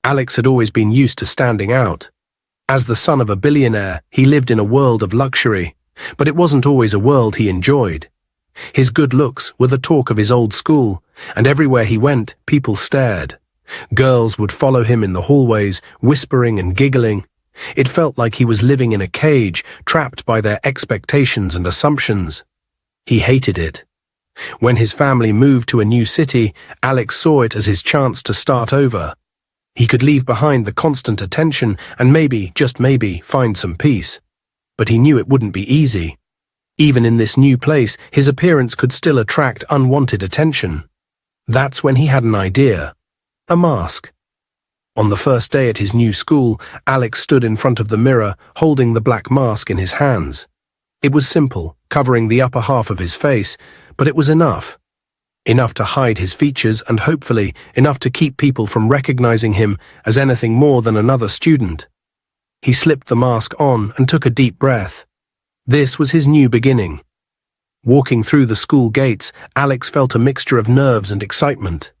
Alex had always been used to standing out. As the son of a billionaire, he lived in a world of luxury, but it wasn't always a world he enjoyed. His good looks were the talk of his old school, and everywhere he went, people stared. Girls would follow him in the hallways, whispering and giggling. It felt like he was living in a cage, trapped by their expectations and assumptions. He hated it. When his family moved to a new city, Alex saw it as his chance to start over. He could leave behind the constant attention and maybe, just maybe, find some peace. But he knew it wouldn't be easy. Even in this new place, his appearance could still attract unwanted attention. That's when he had an idea. A mask. On the first day at his new school, Alex stood in front of the mirror, holding the black mask in his hands. It was simple, covering the upper half of his face, but it was enough. Enough to hide his features and hopefully enough to keep people from recognizing him as anything more than another student. He slipped the mask on and took a deep breath. This was his new beginning. Walking through the school gates, Alex felt a mixture of nerves and excitement.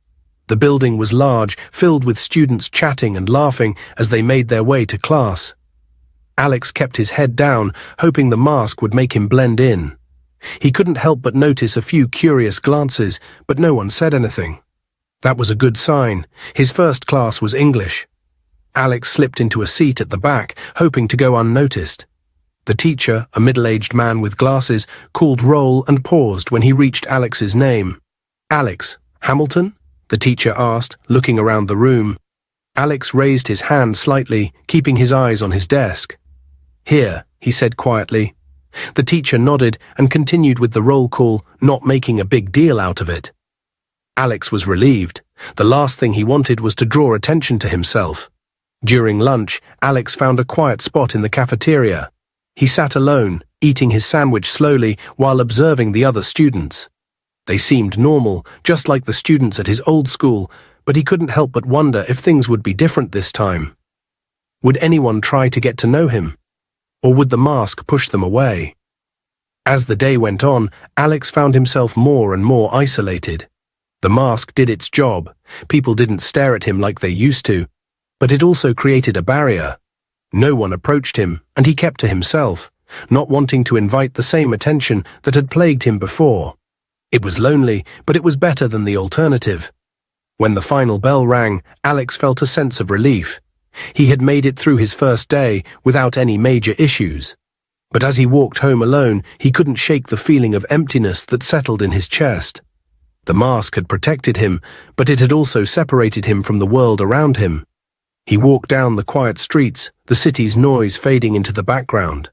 The building was large, filled with students chatting and laughing as they made their way to class. Alex kept his head down, hoping the mask would make him blend in. He couldn't help but notice a few curious glances, but no one said anything. That was a good sign. His first class was English. Alex slipped into a seat at the back, hoping to go unnoticed. The teacher, a middle-aged man with glasses, called roll and paused when he reached Alex's name. "Alex, Hamilton?" the teacher asked, looking around the room. Alex raised his hand slightly, keeping his eyes on his desk. "Here," he said quietly. The teacher nodded and continued with the roll call, not making a big deal out of it. Alex was relieved. The last thing he wanted was to draw attention to himself. During lunch, Alex found a quiet spot in the cafeteria. He sat alone, eating his sandwich slowly while observing the other students. They seemed normal, just like the students at his old school, but he couldn't help but wonder if things would be different this time. Would anyone try to get to know him? Or would the mask push them away? As the day went on, Alex found himself more and more isolated. The mask did its job. People didn't stare at him like they used to, but it also created a barrier. No one approached him, and he kept to himself, not wanting to invite the same attention that had plagued him before. It was lonely, but it was better than the alternative. When the final bell rang, Alex felt a sense of relief. He had made it through his first day without any major issues. But as he walked home alone, he couldn't shake the feeling of emptiness that settled in his chest. The mask had protected him, but it had also separated him from the world around him. He walked down the quiet streets, the city's noise fading into the background.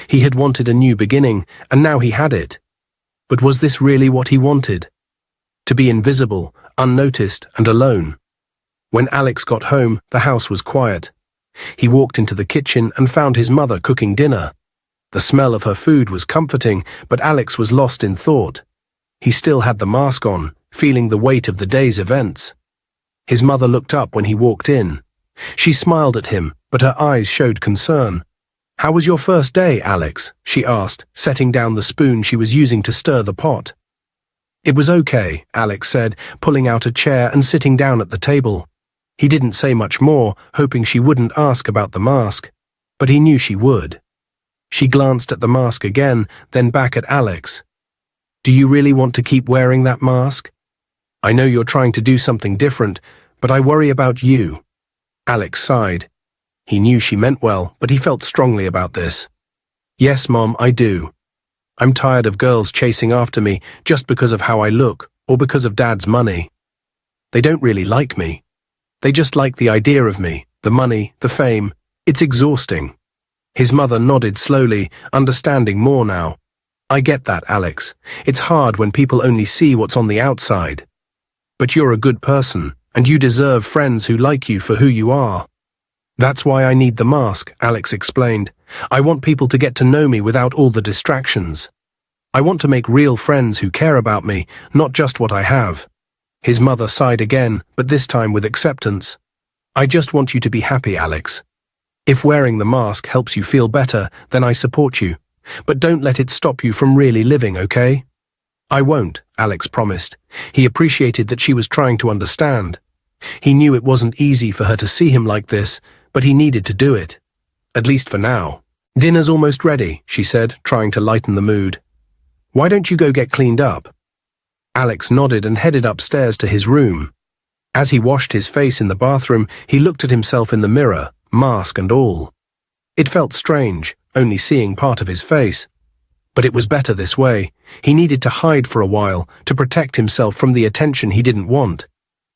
He had wanted a new beginning, and now he had it. But was this really what he wanted? To be invisible, unnoticed, and alone. When Alex got home, the house was quiet. He walked into the kitchen and found his mother cooking dinner. The smell of her food was comforting, but Alex was lost in thought. He still had the mask on, feeling the weight of the day's events. His mother looked up when he walked in. She smiled at him, but her eyes showed concern. "How was your first day, Alex?" she asked, setting down the spoon she was using to stir the pot. "It was okay," Alex said, pulling out a chair and sitting down at the table. He didn't say much more, hoping she wouldn't ask about the mask, but he knew she would. She glanced at the mask again, then back at Alex. "Do you really want to keep wearing that mask? I know you're trying to do something different, but I worry about you." Alex sighed. He knew she meant well, but he felt strongly about this. "Yes, Mom, I do. I'm tired of girls chasing after me just because of how I look or because of Dad's money. They don't really like me. They just like the idea of me, the money, the fame. It's exhausting." His mother nodded slowly, understanding more now. "I get that, Alex. It's hard when people only see what's on the outside. But you're a good person, and you deserve friends who like you for who you are." "That's why I need the mask," Alex explained. "I want people to get to know me without all the distractions. I want to make real friends who care about me, not just what I have." His mother sighed again, but this time with acceptance. "I just want you to be happy, Alex. If wearing the mask helps you feel better, then I support you. But don't let it stop you from really living, okay?" "I won't," Alex promised. He appreciated that she was trying to understand. He knew it wasn't easy for her to see him like this, but he needed to do it. At least for now. "Dinner's almost ready," she said, trying to lighten the mood. "Why don't you go get cleaned up?" Alex nodded and headed upstairs to his room. As he washed his face in the bathroom, he looked at himself in the mirror, mask and all. It felt strange, only seeing part of his face. But it was better this way. He needed to hide for a while, to protect himself from the attention he didn't want.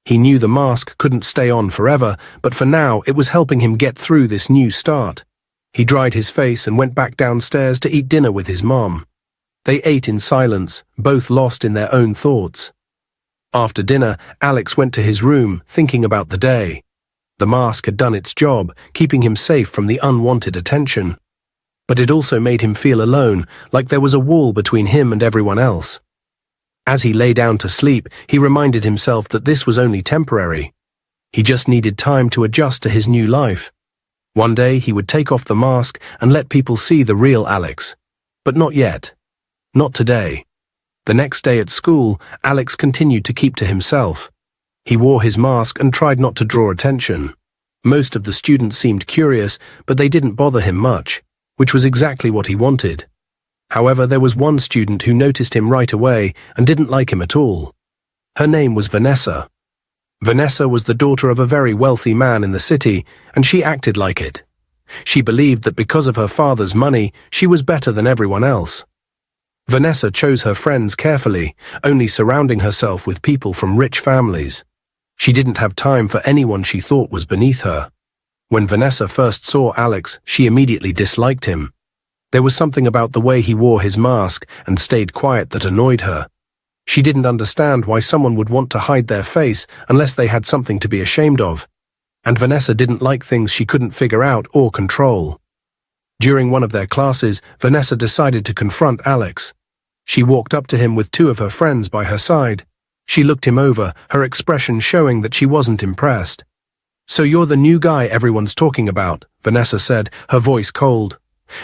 He knew the mask couldn't stay on forever, but for now it was helping him get through this new start. He dried his face and went back downstairs to eat dinner with his mom. They ate in silence, both lost in their own thoughts. After dinner, Alex went to his room, thinking about the day. The mask had done its job, keeping him safe from the unwanted attention. But it also made him feel alone, like there was a wall between him and everyone else. As he lay down to sleep, he reminded himself that this was only temporary. He just needed time to adjust to his new life. One day he would take off the mask and let people see the real Alex. But not yet. Not today. The next day at school, Alex continued to keep to himself. He wore his mask and tried not to draw attention. Most of the students seemed curious, but they didn't bother him much, which was exactly what he wanted. However, there was one student who noticed him right away and didn't like him at all. Her name was Vanessa. Vanessa was the daughter of a very wealthy man in the city, and she acted like it. She believed that because of her father's money, she was better than everyone else. Vanessa chose her friends carefully, only surrounding herself with people from rich families. She didn't have time for anyone she thought was beneath her. When Vanessa first saw Alex, she immediately disliked him. There was something about the way he wore his mask and stayed quiet that annoyed her. She didn't understand why someone would want to hide their face unless they had something to be ashamed of. And Vanessa didn't like things she couldn't figure out or control. During one of their classes, Vanessa decided to confront Alex. She walked up to him with two of her friends by her side. She looked him over, her expression showing that she wasn't impressed. "So you're the new guy everyone's talking about," Vanessa said, her voice cold.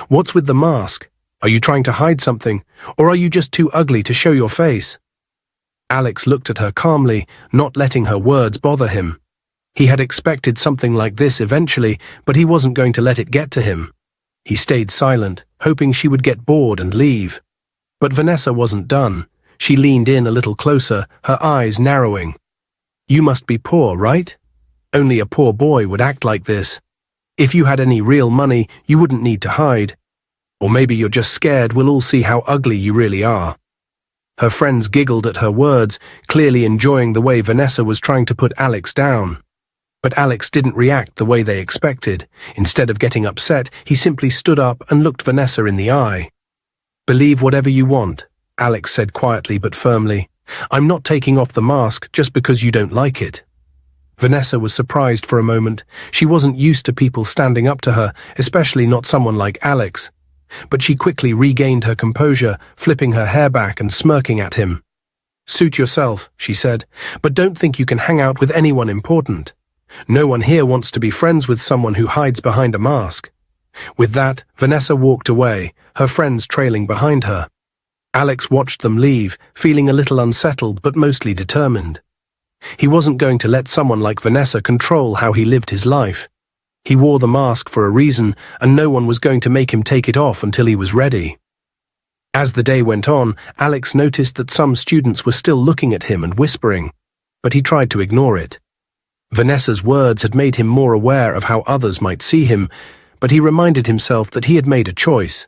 "What's with the mask? Are you trying to hide something, or are you just too ugly to show your face?" Alex looked at her calmly, not letting her words bother him. He had expected something like this eventually, but he wasn't going to let it get to him. He stayed silent, hoping she would get bored and leave. But Vanessa wasn't done. She leaned in a little closer, her eyes narrowing. "You must be poor, right? Only a poor boy would act like this. If you had any real money, you wouldn't need to hide. Or maybe you're just scared we'll all see how ugly you really are." Her friends giggled at her words, clearly enjoying the way Vanessa was trying to put Alex down. But Alex didn't react the way they expected. Instead of getting upset, he simply stood up and looked Vanessa in the eye. "Believe whatever you want," Alex said quietly but firmly. "I'm not taking off the mask just because you don't like it." Vanessa was surprised for a moment. She wasn't used to people standing up to her, especially not someone like Alex. But she quickly regained her composure, flipping her hair back and smirking at him. "Suit yourself," she said, "but don't think you can hang out with anyone important. No one here wants to be friends with someone who hides behind a mask." With that, Vanessa walked away, her friends trailing behind her. Alex watched them leave, feeling a little unsettled but mostly determined. He wasn't going to let someone like Vanessa control how he lived his life. He wore the mask for a reason, and no one was going to make him take it off until he was ready. As the day went on, Alex noticed that some students were still looking at him and whispering, but he tried to ignore it. Vanessa's words had made him more aware of how others might see him, but he reminded himself that he had made a choice.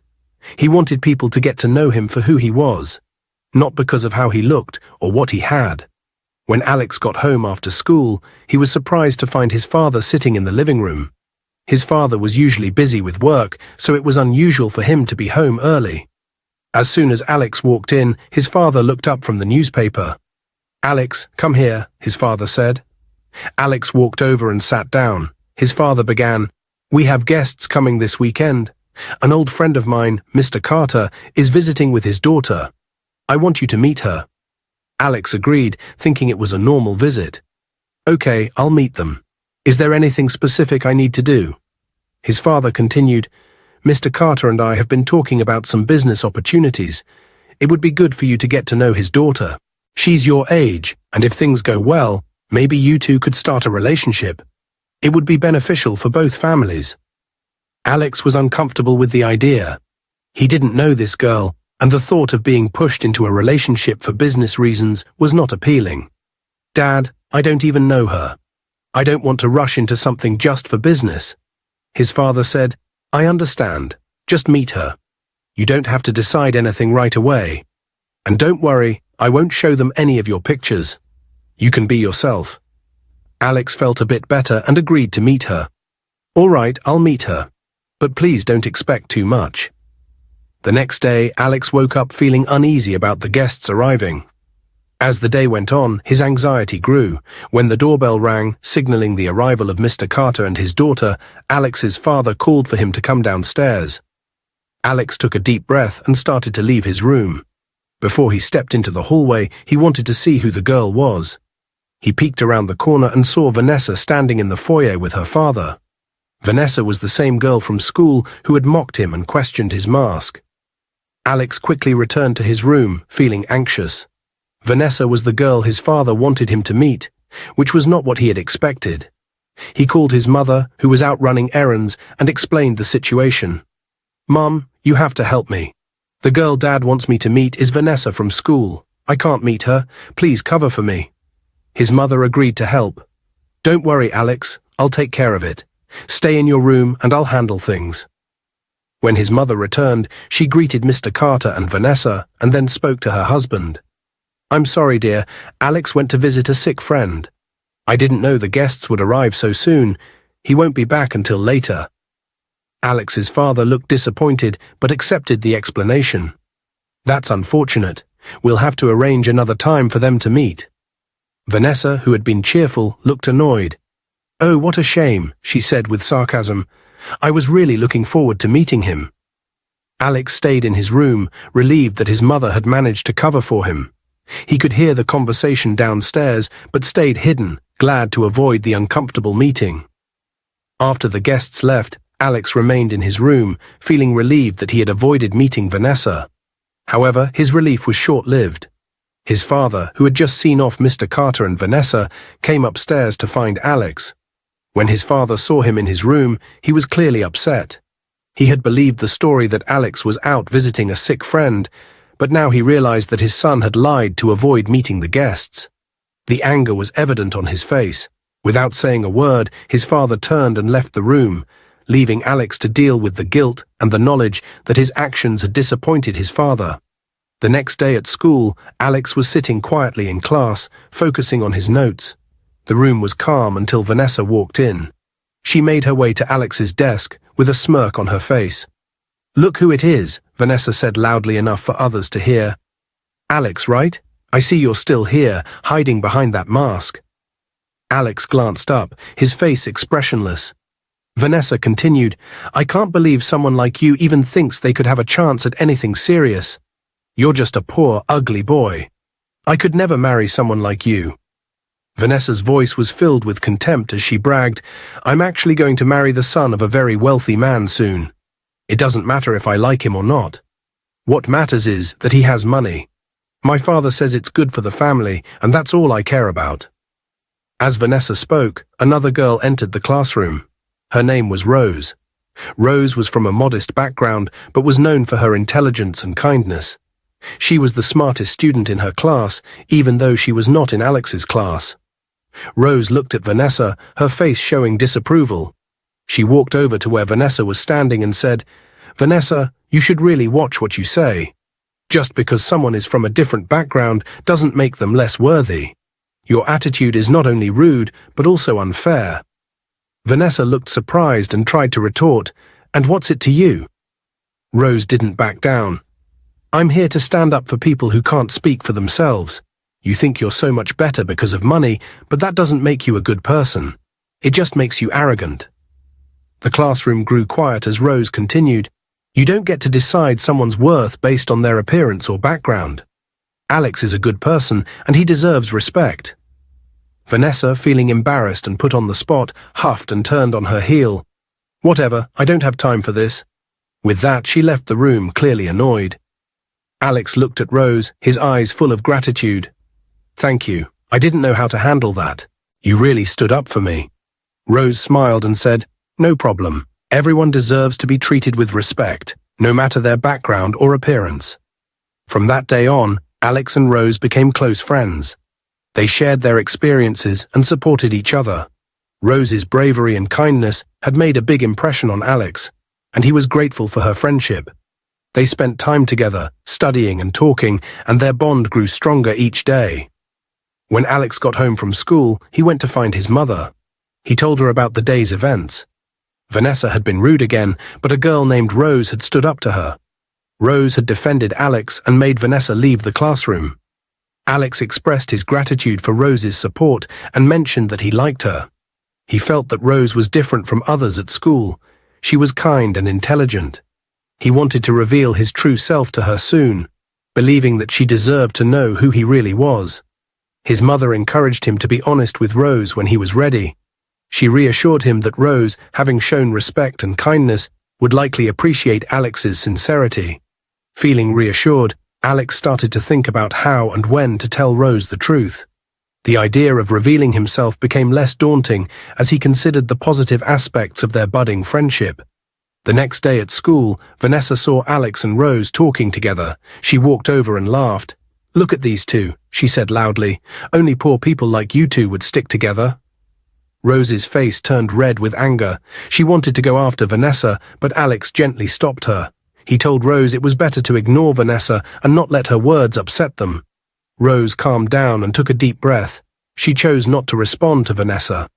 He wanted people to get to know him for who he was, not because of how he looked or what he had. When Alex got home after school, he was surprised to find his father sitting in the living room. His father was usually busy with work, so it was unusual for him to be home early. As soon as Alex walked in, his father looked up from the newspaper. "Alex, come here," his father said. Alex walked over and sat down. His father began, "We have guests coming this weekend. An old friend of mine, Mr. Carter, is visiting with his daughter. I want you to meet her." Alex agreed, thinking it was a normal visit. "Okay, I'll meet them. Is there anything specific I need to do?" His father continued, "Mr. Carter and I have been talking about some business opportunities. It would be good for you to get to know his daughter. She's your age, and if things go well, Maybe you two could start a relationship. It would be beneficial for both families. Alex was uncomfortable with the idea. He didn't know this girl, and the thought of being pushed into a relationship for business reasons was not appealing. Dad, I don't even know her. I don't want to rush into something just for business. His father said, I understand. Just meet her. You don't have to decide anything right away. And don't worry, I won't show them any of your pictures. You can be yourself. Alex felt a bit better and agreed to meet her. All right, I'll meet her. But please don't expect too much. The next day, Alex woke up feeling uneasy about the guests arriving. As the day went on, his anxiety grew. When the doorbell rang, signaling the arrival of Mr. Carter and his daughter, Alex's father called for him to come downstairs. Alex took a deep breath and started to leave his room. Before he stepped into the hallway, he wanted to see who the girl was. He peeked around the corner and saw Vanessa standing in the foyer with her father. Vanessa was the same girl from school who had mocked him and questioned his mask. Alex quickly returned to his room, feeling anxious. Vanessa was the girl his father wanted him to meet, which was not what he had expected. He called his mother, who was out running errands, and explained the situation. Mom, you have to help me. The girl Dad wants me to meet is Vanessa from school. I can't meet her. Please cover for me. His mother agreed to help. Don't worry, Alex. I'll take care of it. Stay in your room and I'll handle things. When his mother returned, she greeted Mr. Carter and Vanessa and then spoke to her husband. I'm sorry, dear. Alex went to visit a sick friend. I didn't know the guests would arrive so soon. He won't be back until later. Alex's father looked disappointed but accepted the explanation. That's unfortunate. We'll have to arrange another time for them to meet. Vanessa, who had been cheerful, looked annoyed. Oh, what a shame, she said with sarcasm. I was really looking forward to meeting him. Alex stayed in his room, relieved that his mother had managed to cover for him. He could hear the conversation downstairs, but stayed hidden, glad to avoid the uncomfortable meeting. After the guests left, Alex remained in his room, feeling relieved that he had avoided meeting Vanessa. However, his relief was short-lived. His father, who had just seen off Mr. Carter and Vanessa, came upstairs to find Alex. When his father saw him in his room, he was clearly upset. He had believed the story that Alex was out visiting a sick friend, but now he realized that his son had lied to avoid meeting the guests. The anger was evident on his face. Without saying a word, his father turned and left the room, leaving Alex to deal with the guilt and the knowledge that his actions had disappointed his father. The next day at school, Alex was sitting quietly in class, focusing on his notes. The room was calm until Vanessa walked in. She made her way to Alex's desk with a smirk on her face. Look who it is, Vanessa said loudly enough for others to hear. Alex, right? I see you're still here, hiding behind that mask. Alex glanced up, his face expressionless. Vanessa continued, I can't believe someone like you even thinks they could have a chance at anything serious. You're just a poor, ugly boy. I could never marry someone like you. Vanessa's voice was filled with contempt as she bragged, I'm actually going to marry the son of a very wealthy man soon. It doesn't matter if I like him or not. What matters is that he has money. My father says it's good for the family, and that's all I care about. As Vanessa spoke, another girl entered the classroom. Her name was Rose. Rose was from a modest background, but was known for her intelligence and kindness. She was the smartest student in her class, even though she was not in Alex's class. Rose looked at Vanessa, her face showing disapproval. She walked over to where Vanessa was standing and said, Vanessa, you should really watch what you say. Just because someone is from a different background doesn't make them less worthy. Your attitude is not only rude, but also unfair. Vanessa looked surprised and tried to retort, and what's it to you? Rose didn't back down. I'm here to stand up for people who can't speak for themselves. You think you're so much better because of money, but that doesn't make you a good person. It just makes you arrogant. The classroom grew quiet as Rose continued, You don't get to decide someone's worth based on their appearance or background. Alex is a good person, and he deserves respect. Vanessa, feeling embarrassed and put on the spot, huffed and turned on her heel. Whatever, I don't have time for this. With that, she left the room, clearly annoyed. Alex looked at Rose, his eyes full of gratitude. Thank you. I didn't know how to handle that. You really stood up for me." Rose smiled and said, "No problem. Everyone deserves to be treated with respect, no matter their background or appearance." From that day on, Alex and Rose became close friends. They shared their experiences and supported each other. Rose's bravery and kindness had made a big impression on Alex, and he was grateful for her friendship. They spent time together, studying and talking, and their bond grew stronger each day. When Alex got home from school, he went to find his mother. He told her about the day's events. Vanessa had been rude again, but a girl named Rose had stood up to her. Rose had defended Alex and made Vanessa leave the classroom. Alex expressed his gratitude for Rose's support and mentioned that he liked her. He felt that Rose was different from others at school. She was kind and intelligent. He wanted to reveal his true self to her soon, believing that she deserved to know who he really was. His mother encouraged him to be honest with Rose when he was ready. She reassured him that Rose, having shown respect and kindness, would likely appreciate Alex's sincerity. Feeling reassured, Alex started to think about how and when to tell Rose the truth. The idea of revealing himself became less daunting as he considered the positive aspects of their budding friendship. The next day at school, Vanessa saw Alex and Rose talking together. She walked over and laughed. "Look at these two," she said loudly. "Only poor people like you two would stick together." Rose's face turned red with anger. She wanted to go after Vanessa, but Alex gently stopped her. He told Rose it was better to ignore Vanessa and not let her words upset them. Rose calmed down and took a deep breath. She chose not to respond to Vanessa.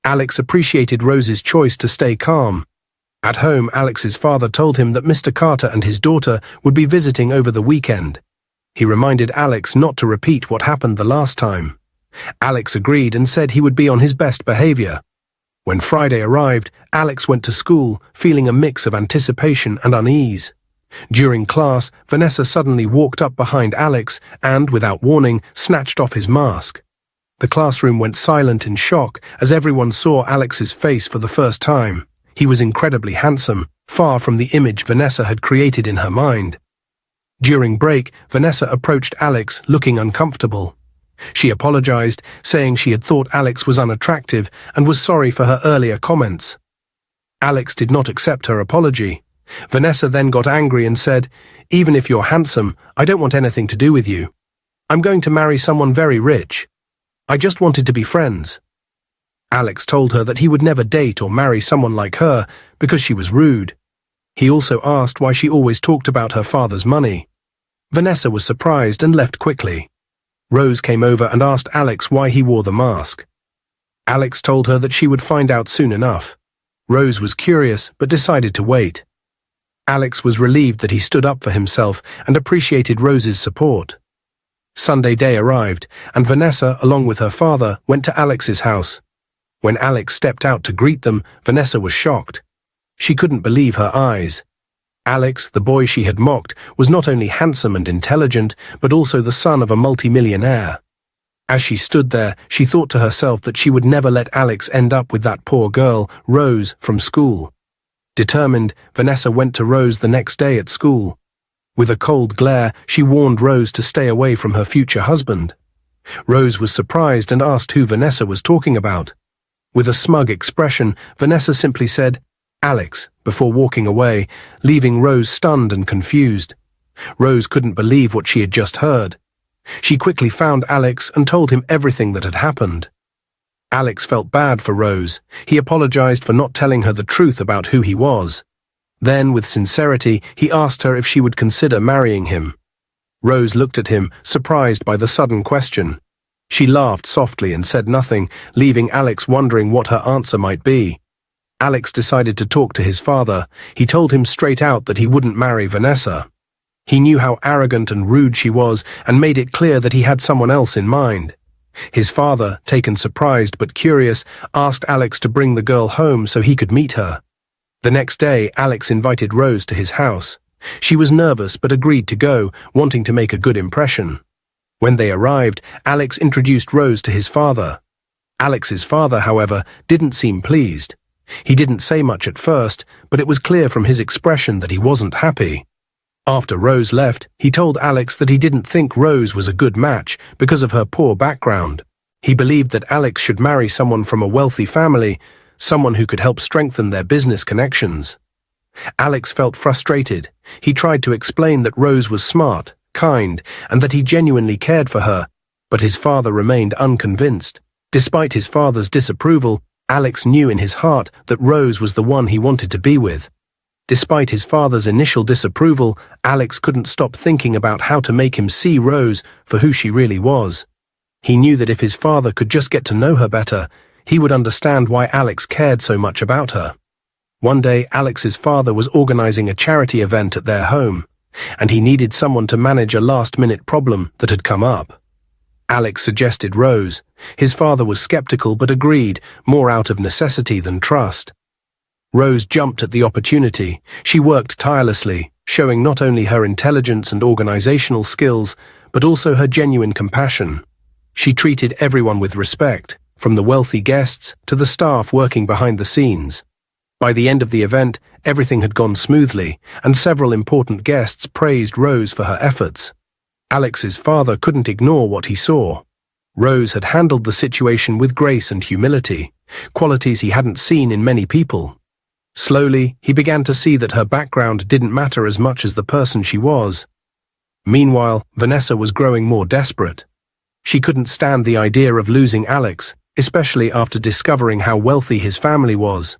Alex appreciated Rose's choice to stay calm. At home, Alex's father told him that Mr. Carter and his daughter would be visiting over the weekend. He reminded Alex not to repeat what happened the last time. Alex agreed and said he would be on his best behavior. When Friday arrived, Alex went to school, feeling a mix of anticipation and unease. During class, Vanessa suddenly walked up behind Alex and, without warning, snatched off his mask. The classroom went silent in shock as everyone saw Alex's face for the first time. He was incredibly handsome, far from the image Vanessa had created in her mind. During break, Vanessa approached Alex, looking uncomfortable. She apologized, saying she had thought Alex was unattractive and was sorry for her earlier comments. Alex did not accept her apology. Vanessa then got angry and said, "Even if you're handsome, I don't want anything to do with you. I'm going to marry someone very rich. I just wanted to be friends." Alex told her that he would never date or marry someone like her because she was rude. He also asked why she always talked about her father's money. Vanessa was surprised and left quickly. Rose came over and asked Alex why he wore the mask. Alex told her that she would find out soon enough. Rose was curious but decided to wait. Alex was relieved that he stood up for himself and appreciated Rose's support. Sunday day arrived, and Vanessa, along with her father, went to Alex's house. When Alex stepped out to greet them, Vanessa was shocked. She couldn't believe her eyes. Alex, the boy she had mocked, was not only handsome and intelligent, but also the son of a multimillionaire. As she stood there, she thought to herself that she would never let Alex end up with that poor girl, Rose, from school. Determined, Vanessa went to Rose the next day at school. With a cold glare, she warned Rose to stay away from her future husband. Rose was surprised and asked who Vanessa was talking about. With a smug expression, Vanessa simply said, "Alex," before walking away, leaving Rose stunned and confused. Rose couldn't believe what she had just heard. She quickly found Alex and told him everything that had happened. Alex felt bad for Rose. He apologized for not telling her the truth about who he was. Then, with sincerity, he asked her if she would consider marrying him. Rose looked at him, surprised by the sudden question. She laughed softly and said nothing, leaving Alex wondering what her answer might be. Alex decided to talk to his father. He told him straight out that he wouldn't marry Vanessa. He knew how arrogant and rude she was and made it clear that he had someone else in mind. His father, taken surprised but curious, asked Alex to bring the girl home so he could meet her. The next day, Alex invited Rose to his house. She was nervous but agreed to go, wanting to make a good impression. When they arrived, Alex introduced Rose to his father. Alex's father, however, didn't seem pleased. He didn't say much at first, but it was clear from his expression that he wasn't happy. After Rose left, he told Alex that he didn't think Rose was a good match because of her poor background. He believed that Alex should marry someone from a wealthy family, someone who could help strengthen their business connections. Alex felt frustrated. He tried to explain that Rose was smart, kind, and that he genuinely cared for her, but his father remained unconvinced. Despite his father's disapproval, Alex knew in his heart that Rose was the one he wanted to be with. Despite his father's initial disapproval, Alex couldn't stop thinking about how to make him see Rose for who she really was. He knew that if his father could just get to know her better, he would understand why Alex cared so much about her. One day, Alex's father was organizing a charity event at their home, and he needed someone to manage a last-minute problem that had come up. Alex suggested Rose. His father was skeptical but agreed, more out of necessity than trust. Rose jumped at the opportunity. She worked tirelessly, showing not only her intelligence and organizational skills, but also her genuine compassion. She treated everyone with respect, from the wealthy guests to the staff working behind the scenes. By the end of the event, everything had gone smoothly, and several important guests praised Rose for her efforts. Alex's father couldn't ignore what he saw. Rose had handled the situation with grace and humility, qualities he hadn't seen in many people. Slowly, he began to see that her background didn't matter as much as the person she was. Meanwhile, Vanessa was growing more desperate. She couldn't stand the idea of losing Alex, especially after discovering how wealthy his family was.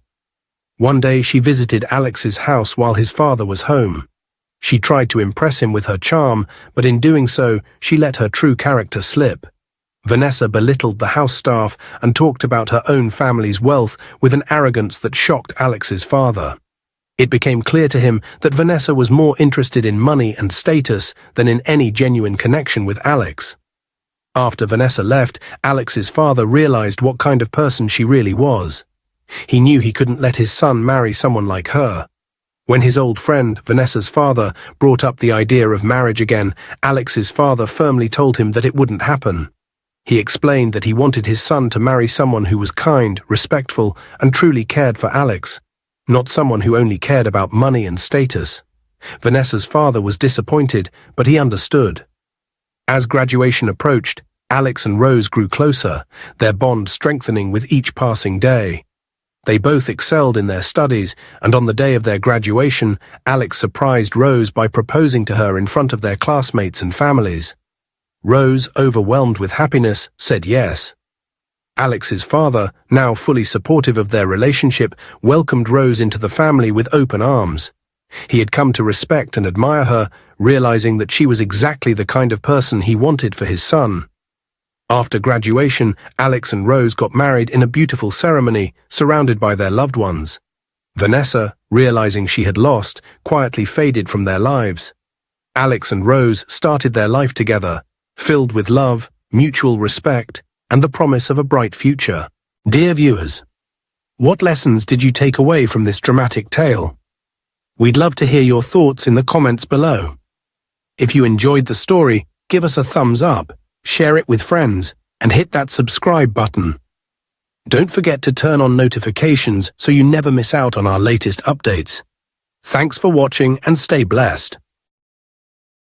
One day she visited Alex's house while his father was home. She tried to impress him with her charm, but in doing so, she let her true character slip. Vanessa belittled the house staff and talked about her own family's wealth with an arrogance that shocked Alex's father. It became clear to him that Vanessa was more interested in money and status than in any genuine connection with Alex. After Vanessa left, Alex's father realized what kind of person she really was. He knew he couldn't let his son marry someone like her. When his old friend, Vanessa's father, brought up the idea of marriage again, Alex's father firmly told him that it wouldn't happen. He explained that he wanted his son to marry someone who was kind, respectful, and truly cared for Alex, not someone who only cared about money and status. Vanessa's father was disappointed, but he understood. As graduation approached, Alex and Rose grew closer, their bond strengthening with each passing day. They both excelled in their studies, and on the day of their graduation, Alex surprised Rose by proposing to her in front of their classmates and families. Rose, overwhelmed with happiness, said yes. Alex's father, now fully supportive of their relationship, welcomed Rose into the family with open arms. He had come to respect and admire her, realizing that she was exactly the kind of person he wanted for his son. After graduation, Alex and Rose got married in a beautiful ceremony, surrounded by their loved ones. Vanessa, realizing she had lost, quietly faded from their lives. Alex and Rose started their life together, filled with love, mutual respect, and the promise of a bright future. Dear viewers, what lessons did you take away from this dramatic tale? We'd love to hear your thoughts in the comments below. If you enjoyed the story, give us a thumbs up, share it with friends, and hit that subscribe button. Don't forget to turn on notifications so you never miss out on our latest updates. Thanks for watching and stay blessed.